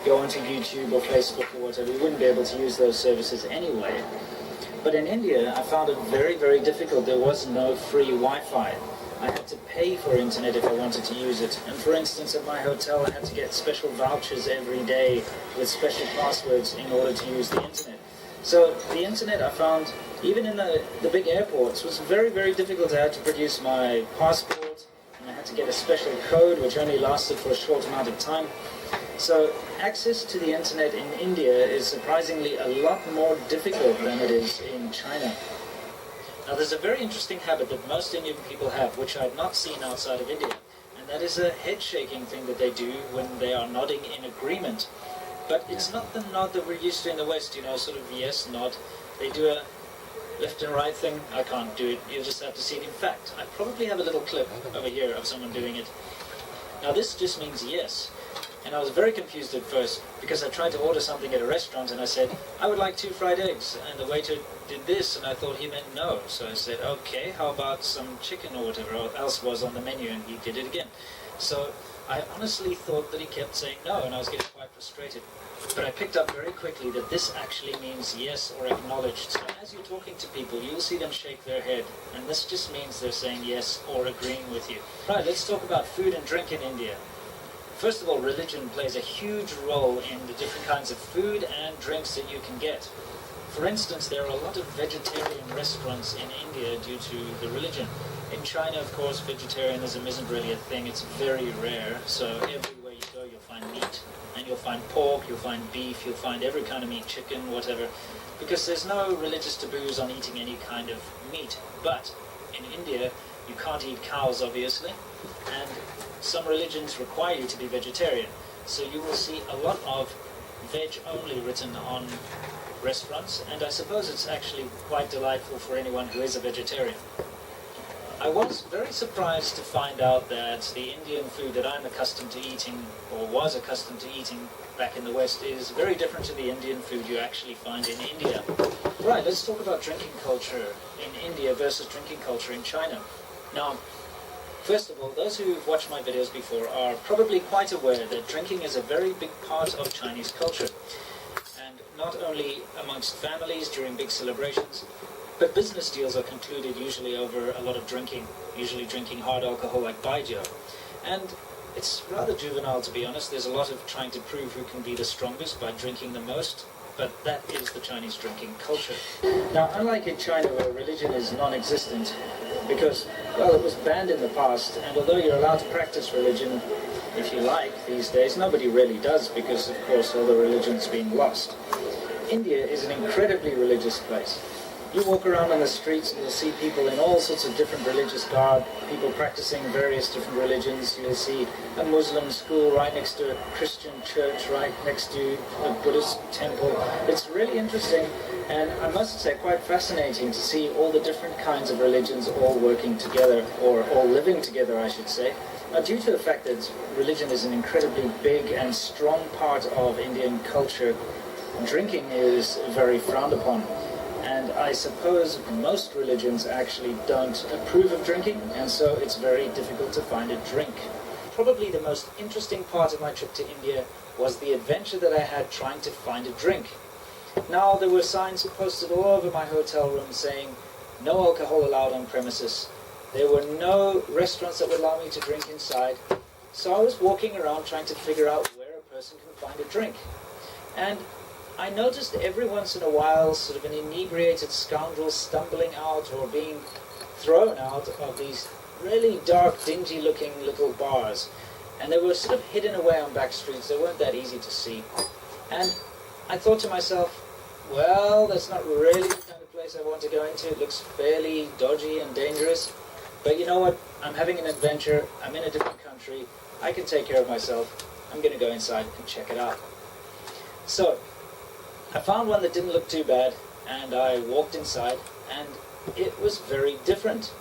go onto YouTube or Facebook or whatever, you wouldn't be able to use those services anyway. But in India, I found it very, very difficult. There was no free Wi-Fi. I had to pay for internet if I wanted to use it. And for instance, at my hotel, I had to get special vouchers every day with special passwords in order to use the internet. So the internet, I found, even in the big airports, was very, very difficult. I had to produce my passport, and I had to get a special code which only lasted for a short amount of time. So access to the internet in India is surprisingly a lot more difficult than it is in China. Now there's a very interesting habit that most Indian people have, which I've not seen outside of India, and that is a head shaking thing that they do when they are nodding in agreement. But it's not the nod that we're used to in the West, you know, sort of yes nod. They do a left and right thing. I can't do it. You'll just have to see it. In fact, I probably have a little clip over here of someone doing it. Now this just means yes. And I was very confused at first because I tried to order something at a restaurant and I said, I would like 2 fried eggs. And the waiter did this and I thought he meant no. So I said, okay, how about some chicken or whatever else was on the menu, and he did it again. So I honestly thought that he kept saying no, and I was getting quite frustrated. But I picked up very quickly that this actually means yes or acknowledged. So as you're talking to people, you'll see them shake their head, and this just means they're saying yes or agreeing with you. Right, let's talk about food and drink in India. First of all, religion plays a huge role in the different kinds of food and drinks that you can get. For instance, there are a lot of vegetarian restaurants in India due to the religion. In China, of course, vegetarianism isn't really a thing. It's very rare. So everywhere you go, you'll find meat. And you'll find pork, you'll find beef, you'll find every kind of meat, chicken, whatever. Because there's no religious taboos on eating any kind of meat. But in India, you can't eat cows, obviously. And some religions require you to be vegetarian. So you will see a lot of veg only written on restaurants. And I suppose it's actually quite delightful for anyone who is a vegetarian. I was very surprised to find out that the Indian food that I'm accustomed to eating, or was accustomed to eating back in the West, is very different to the Indian food you actually find in India. Right, let's talk about drinking culture in India versus drinking culture in China. Now, first of all, those who've watched my videos before are probably quite aware that drinking is a very big part of Chinese culture. And not only amongst families during big celebrations, but business deals are concluded usually over a lot of drinking, usually drinking hard alcohol like baijiu. And it's rather juvenile, to be honest. There's a lot of trying to prove who can be the strongest by drinking the most, but that is the Chinese drinking culture. Now, unlike in China where religion is non-existent, because, well, it was banned in the past, and although you're allowed to practice religion, if you like, these days, nobody really does because, of course, all the religion's been lost. India is an incredibly religious place. You walk around on the streets and you'll see people in all sorts of different religious garb, people practicing various different religions. You'll see a Muslim school right next to a Christian church, right next to a Buddhist temple. It's really interesting, and I must say quite fascinating to see all the different kinds of religions all working together, or all living together, I should say. Now, due to the fact that religion is an incredibly big and strong part of Indian culture, drinking is very frowned upon. And I suppose most religions actually don't approve of drinking, and so it's very difficult to find a drink. Probably the most interesting part of my trip to India was the adventure that I had trying to find a drink. Now, there were signs posted all over my hotel room saying, no alcohol allowed on premises. There were no restaurants that would allow me to drink inside. So I was walking around trying to figure out where a person can find a drink. And I noticed every once in a while sort of an inebriated scoundrel stumbling out or being thrown out of these really dark, dingy-looking little bars. And they were sort of hidden away on back streets. They weren't that easy to see. And I thought to myself, well, that's not really the kind of place I want to go into. It looks fairly dodgy and dangerous. But you know what? I'm having an adventure. I'm in a different country. I can take care of myself. I'm going to go inside and check it out. So I found one that didn't look too bad, and I walked inside, and it was very different.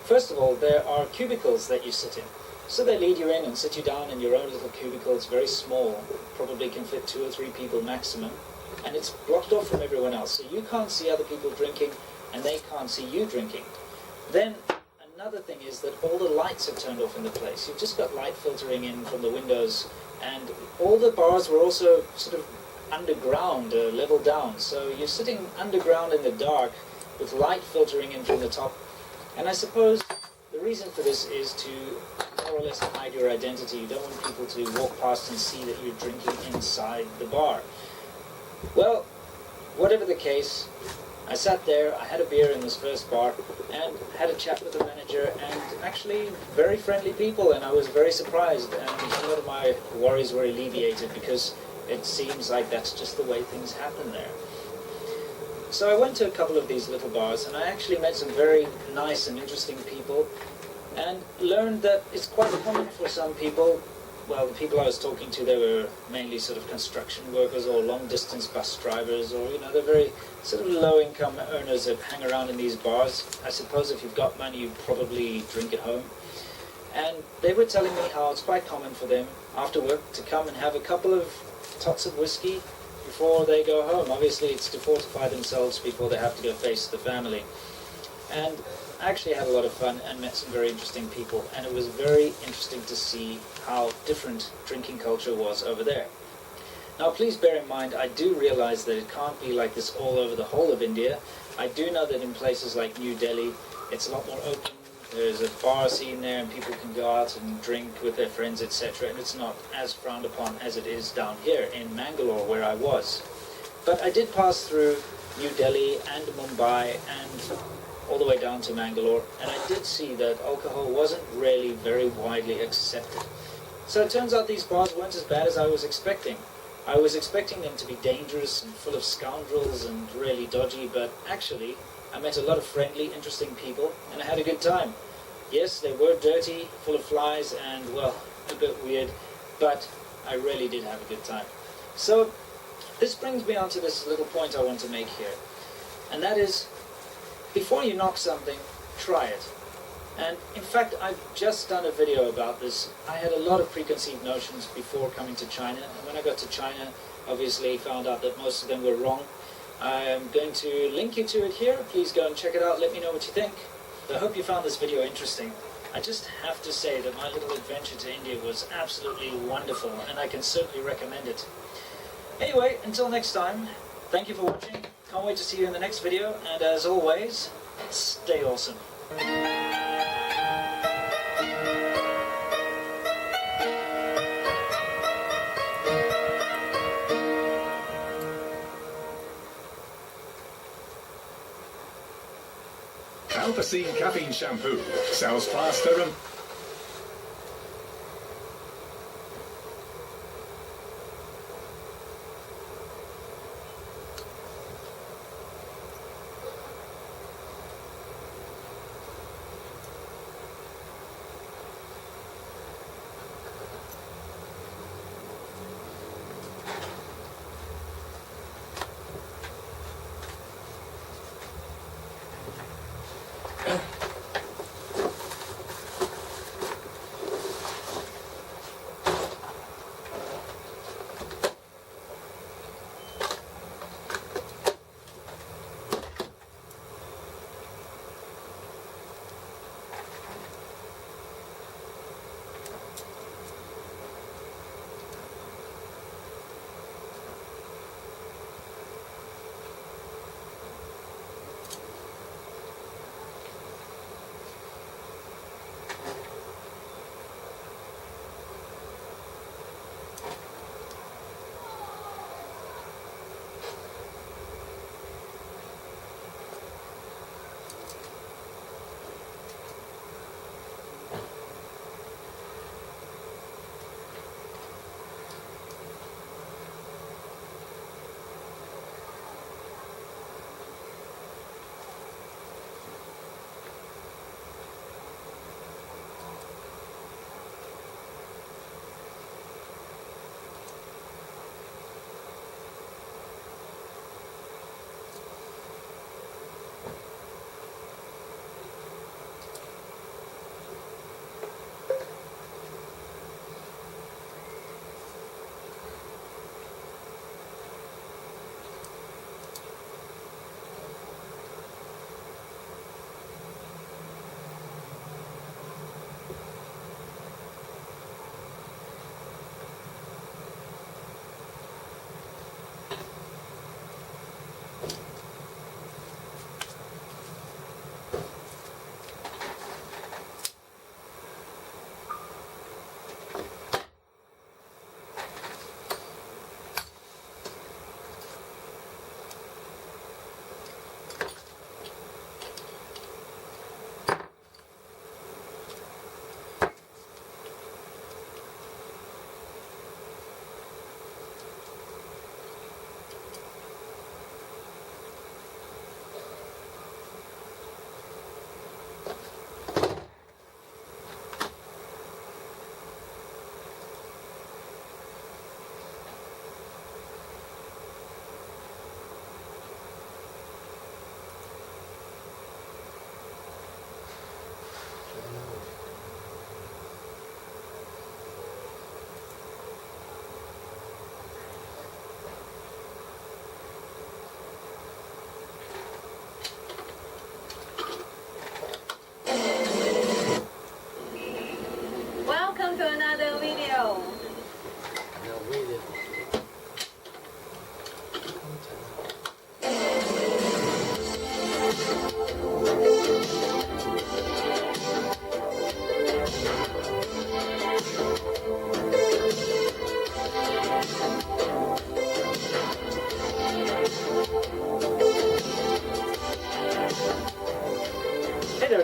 First of all, there are cubicles that you sit in. So they lead you in and sit you down in your own little cubicle. It's very small, probably can fit 2 or 3 people maximum, and it's blocked off from everyone else. So you can't see other people drinking, and they can't see you drinking. Then another thing is that all the lights are turned off in the place. You've just got light filtering in from the windows, And all the bars were also sort of underground, level down. So you're sitting underground in the dark with light filtering in from the top. And I suppose the reason for this is to more or less hide your identity. You don't want people to walk past and see that you're drinking inside the bar. Well, whatever the case, I sat there, I had a beer in this first bar, and had a chat with the manager, and actually very friendly people, and I was very surprised, and a lot of my worries were alleviated, because it seems like that's just the way things happen there. So I went to a couple of these little bars, and I actually met some very nice and interesting people, and learned that it's quite common for some people. Well, the people I was talking to, they were mainly sort of construction workers or long-distance bus drivers, or, you know, they're very sort of low-income earners that hang around in these bars. I suppose if you've got money, you probably drink at home. And they were telling me how it's quite common for them, after work, to come and have a couple of tots of whiskey before they go home. Obviously, it's to fortify themselves before they have to go face the family. And I actually had a lot of fun and met some very interesting people, and it was very interesting to see how different drinking culture was over there. Now please bear in mind, I do realize that it can't be like this all over the whole of India. I do know that in places like New Delhi, it's a lot more open. There's a bar scene there and people can go out and drink with their friends, etc. And it's not as frowned upon as it is down here in Mangalore, where I was. But I did pass through New Delhi and Mumbai and all the way down to Mangalore, and I did see that alcohol wasn't really very widely accepted. So it turns out these bars weren't as bad as I was expecting. I was expecting them to be dangerous and full of scoundrels and really dodgy, but actually I met a lot of friendly, interesting people, and I had a good time. Yes, they were dirty, full of flies, and, well, a bit weird, but I really did have a good time. So this brings me on to this little point I want to make here, and that is, before you knock something, try it. And in fact, I've just done a video about this. I had a lot of preconceived notions before coming to China, and when I got to China, obviously found out that most of them were wrong. I'm going to link you to it here. Please go and check it out. Let me know what you think. I hope you found this video interesting. I just have to say that my little adventure to India was absolutely wonderful, and I can certainly recommend it. Anyway, until next time, thank you for watching. Can't wait to see you in the next video, and as always, stay awesome. Alpacene caffeine shampoo sells faster and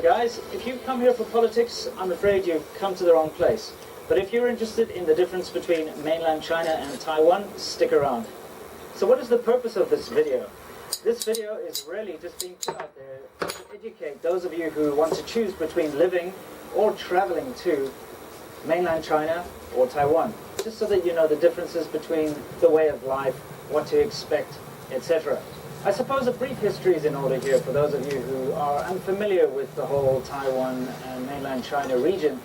Sorry guys, if you've come here for politics, I'm afraid you've come to the wrong place. But if you're interested in the difference between mainland China and Taiwan, stick around. So what is the purpose of this video? This video is really just being put out there to educate those of you who want to choose between living or traveling to mainland China or Taiwan, just so that you know the differences between the way of life, what to expect, etc. I suppose a brief history is in order here for those of you who are unfamiliar with the whole Taiwan and mainland China region.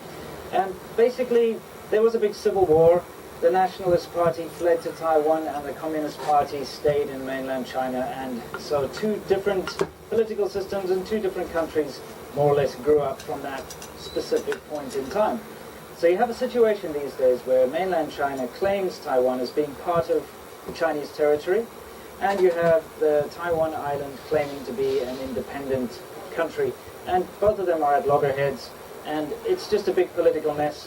And basically, there was a big civil war. The Nationalist Party fled to Taiwan and the Communist Party stayed in mainland China. And so two different political systems in two different countries more or less grew up from that specific point in time. So you have a situation these days where mainland China claims Taiwan as being part of Chinese territory, and you have the Taiwan island claiming to be an independent country, and both of them are at loggerheads, and it's just a big political mess,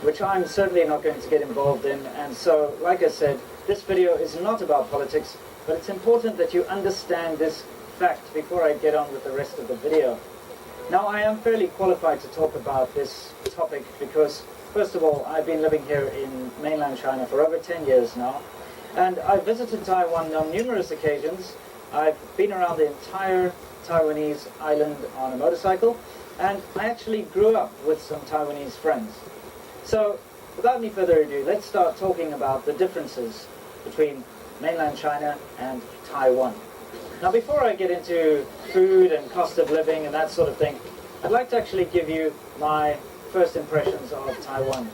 which I'm certainly not going to get involved in. And so, like I said, this video is not about politics, but it's important that you understand this fact before I get on with the rest of the video. Now, I am fairly qualified to talk about this topic because, first of all, I've been living here in mainland China for over 10 years now. And I've visited Taiwan on numerous occasions. I've been around the entire Taiwanese island on a motorcycle, and I actually grew up with some Taiwanese friends. So, without any further ado, let's start talking about the differences between mainland China and Taiwan. Now, before I get into food and cost of living and that sort of thing, I'd like to actually give you my first impressions of Taiwan.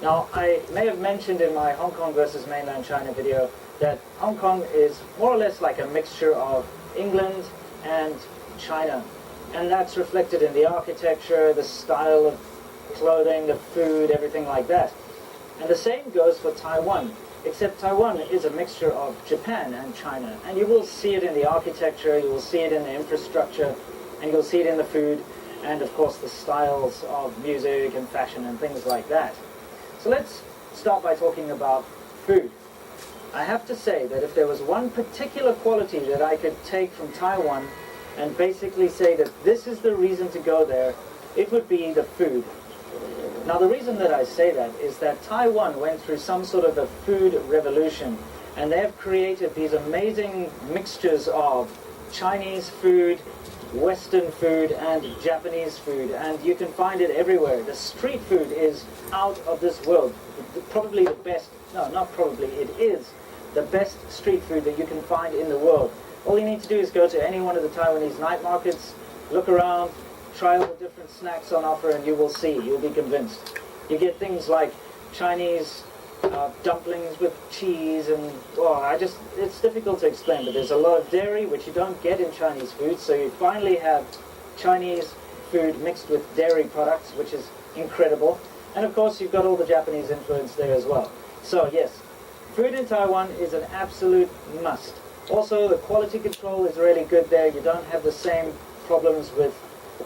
Now, I may have mentioned in my Hong Kong versus mainland China video that Hong Kong is more or less like a mixture of England and China. And that's reflected in the architecture, the style of clothing, the food, everything like that. And the same goes for Taiwan, except Taiwan is a mixture of Japan and China. And you will see it in the architecture, you will see it in the infrastructure, and you'll see it in the food, and of course the styles of music and fashion and things like that. So let's start by talking about food. I have to say that if there was one particular quality that I could take from Taiwan and basically say that this is the reason to go there, it would be the food. Now, the reason that I say that is that Taiwan went through some sort of a food revolution, and they have created these amazing mixtures of Chinese food, Western food, and Japanese food, and you can find it everywhere. The street food is out of this world. Probably the best, no, not probably, it is the best street food that you can find in the world. All you need to do is go to any one of the Taiwanese night markets, look around, try all the different snacks on offer, and you will see, you'll be convinced. You get things like Chinese dumplings with cheese, and it's difficult to explain, but there's a lot of dairy which you don't get in Chinese food, so you finally have Chinese food mixed with dairy products, which is incredible. And of course you've got all the Japanese influence there as well. So yes, food in Taiwan is an absolute must. Also, the quality control is really good there. You don't have the same problems with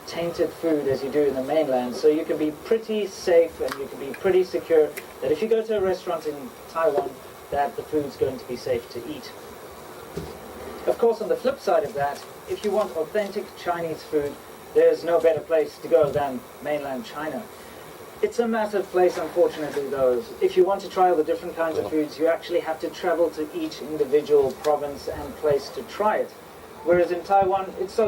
tainted food as you do in the mainland, so you can be pretty safe and you can be pretty secure that if you go to a restaurant in Taiwan, that the food's going to be safe to eat. Of course, on the flip side of that, if you want authentic Chinese food, there's no better place to go than mainland China. It's a massive place, unfortunately, though. If you want to try all the different kinds of foods, you actually have to travel to each individual province and place to try it. Whereas in Taiwan, it's so